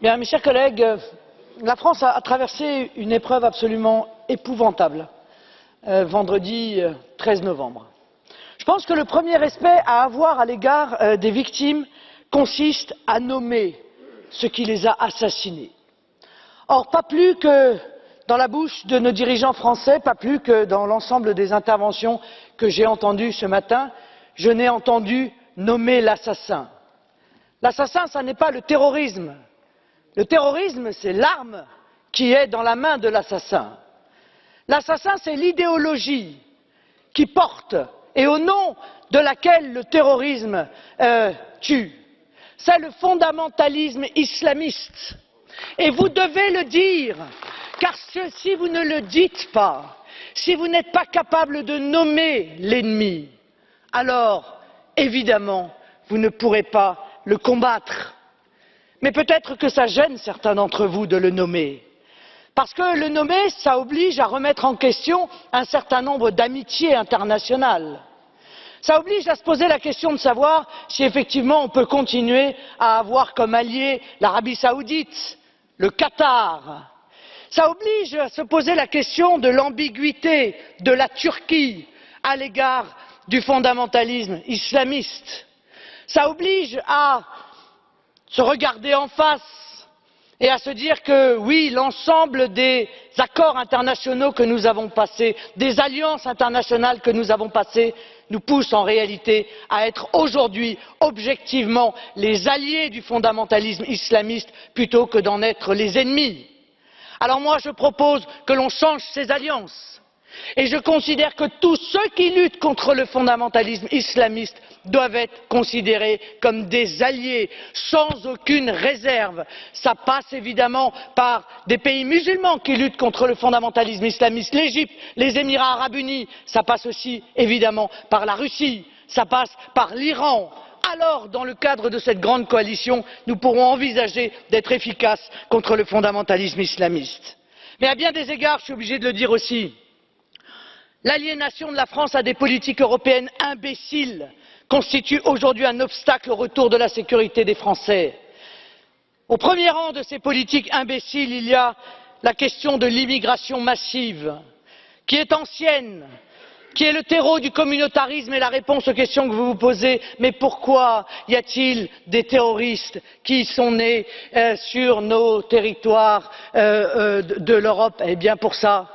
Bien, mes chers collègues, la France a traversé une épreuve absolument épouvantable vendredi 13 novembre. Je pense que le premier respect à avoir à l'égard des victimes consiste à nommer ce qui les a assassinés. Or, pas plus que dans la bouche de nos dirigeants français, pas plus que dans l'ensemble des interventions que j'ai entendues ce matin, je n'ai entendu nommer l'assassin. L'assassin, ce n'est pas le terrorisme. Le terrorisme, c'est l'arme qui est dans la main de l'assassin. L'assassin, c'est l'idéologie qui porte et au nom de laquelle le terrorisme tue. C'est le fondamentalisme islamiste. Et vous devez le dire, car si vous ne le dites pas, si vous n'êtes pas capable de nommer l'ennemi, alors, évidemment, vous ne pourrez pas le combattre. Mais peut-être que ça gêne certains d'entre vous de le nommer. Parce que le nommer, ça oblige à remettre en question un certain nombre d'amitiés internationales. Ça oblige à se poser la question de savoir si effectivement on peut continuer à avoir comme allié l'Arabie Saoudite, le Qatar. Ça oblige à se poser la question de l'ambiguïté de la Turquie à l'égard du fondamentalisme islamiste. Ça oblige à se regarder en face et à se dire que oui, l'ensemble des accords internationaux que nous avons passés, des alliances internationales que nous avons passées, nous poussent en réalité à être aujourd'hui objectivement les alliés du fondamentalisme islamiste plutôt que d'en être les ennemis. Alors moi je propose que l'on change ces alliances et je considère que tous ceux qui luttent contre le fondamentalisme islamiste doivent être considérés comme des alliés sans aucune réserve. Ça passe évidemment par des pays musulmans qui luttent contre le fondamentalisme islamiste, l'Égypte, les Émirats arabes unis, ça passe aussi évidemment par la Russie, ça passe par l'Iran. Alors, dans le cadre de cette grande coalition, nous pourrons envisager d'être efficaces contre le fondamentalisme islamiste. Mais à bien des égards, je suis obligé de le dire aussi, l'aliénation de la France à des politiques européennes imbéciles constitue aujourd'hui un obstacle au retour de la sécurité des Français. Au premier rang de ces politiques imbéciles, il y a la question de l'immigration massive, qui est ancienne, qui est le terreau du communautarisme et la réponse aux questions que vous vous posez. Mais pourquoi y a-t-il des terroristes qui sont nés sur nos territoires de l'Europe? Eh bien pour ça.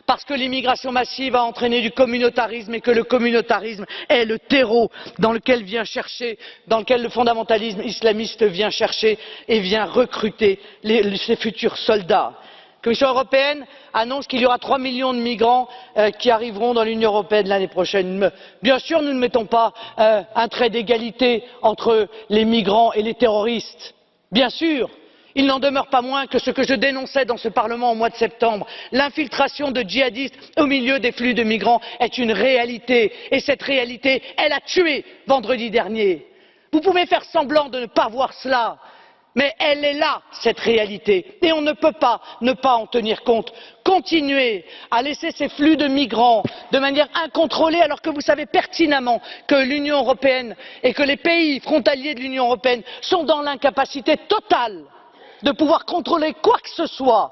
Parce que l'immigration massive a entraîné du communautarisme et que le communautarisme est le terreau dans lequel le fondamentalisme islamiste vient chercher et vient recruter ses futurs soldats. La Commission européenne annonce qu'il y aura 3 millions de migrants qui arriveront dans l'Union européenne l'année prochaine. Bien sûr, nous ne mettons pas un trait d'égalité entre les migrants et les terroristes. Bien sûr. Il n'en demeure pas moins que ce que je dénonçais dans ce Parlement au mois de septembre, l'infiltration de djihadistes au milieu des flux de migrants est une réalité. Et cette réalité, elle a tué vendredi dernier. Vous pouvez faire semblant de ne pas voir cela, mais elle est là, cette réalité. Et on ne peut pas ne pas en tenir compte. Continuer à laisser ces flux de migrants de manière incontrôlée alors que vous savez pertinemment que l'Union européenne et que les pays frontaliers de l'Union européenne sont dans l'incapacité totale de pouvoir contrôler quoi que ce soit,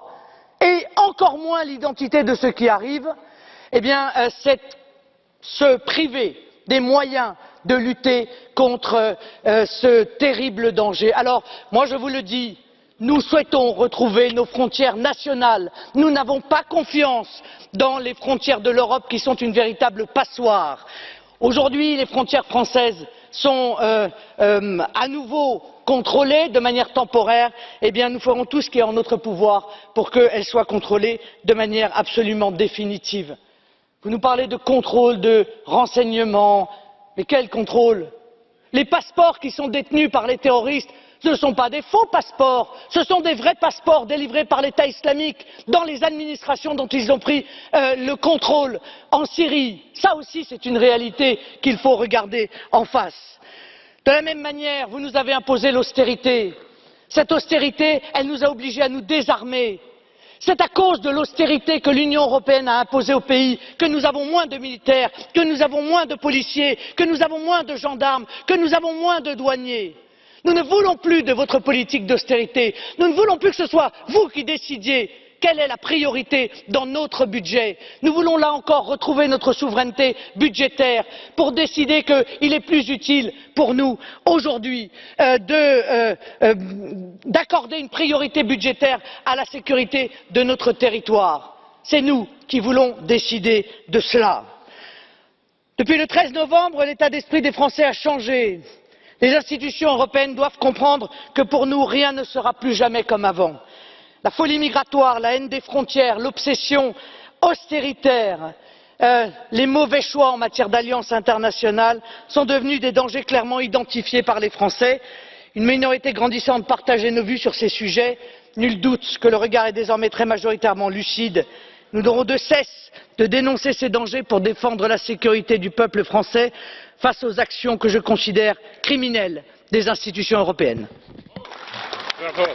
et encore moins l'identité de ceux qui arrivent, eh bien, c'est se priver des moyens de lutter contre ce terrible danger. Alors, moi je vous le dis, nous souhaitons retrouver nos frontières nationales. Nous n'avons pas confiance dans les frontières de l'Europe qui sont une véritable passoire. Aujourd'hui, les frontières françaises sont à nouveau contrôlées de manière temporaire. Eh bien, nous ferons tout ce qui est en notre pouvoir pour qu'elles soient contrôlées de manière absolument définitive. Vous nous parlez de contrôle, de renseignement, mais quel contrôle? Les passeports qui sont détenus par les terroristes, ce ne sont pas des faux passeports, ce sont des vrais passeports délivrés par l'État islamique dans les administrations dont ils ont pris le contrôle en Syrie. Ça aussi, c'est une réalité qu'il faut regarder en face. De la même manière, vous nous avez imposé l'austérité. Cette austérité, elle nous a obligés à nous désarmer. C'est à cause de l'austérité que l'Union européenne a imposée aux pays que nous avons moins de militaires, que nous avons moins de policiers, que nous avons moins de gendarmes, que nous avons moins de douaniers. Nous ne voulons plus de votre politique d'austérité. Nous ne voulons plus que ce soit vous qui décidiez quelle est la priorité dans notre budget. Nous voulons là encore retrouver notre souveraineté budgétaire pour décider qu'il est plus utile pour nous aujourd'hui d'accorder une priorité budgétaire à la sécurité de notre territoire. C'est nous qui voulons décider de cela. Depuis le 13 novembre, l'état d'esprit des Français a changé. Les institutions européennes doivent comprendre que pour nous, rien ne sera plus jamais comme avant. La folie migratoire, la haine des frontières, l'obsession austéritaire, les mauvais choix en matière d'alliances internationales sont devenus des dangers clairement identifiés par les Français. Une minorité grandissante partageait nos vues sur ces sujets. Nul doute que le regard est désormais très majoritairement lucide. Nous n'aurons de cesse de dénoncer ces dangers pour défendre la sécurité du peuple français face aux actions que je considère criminelles des institutions européennes. Bravo.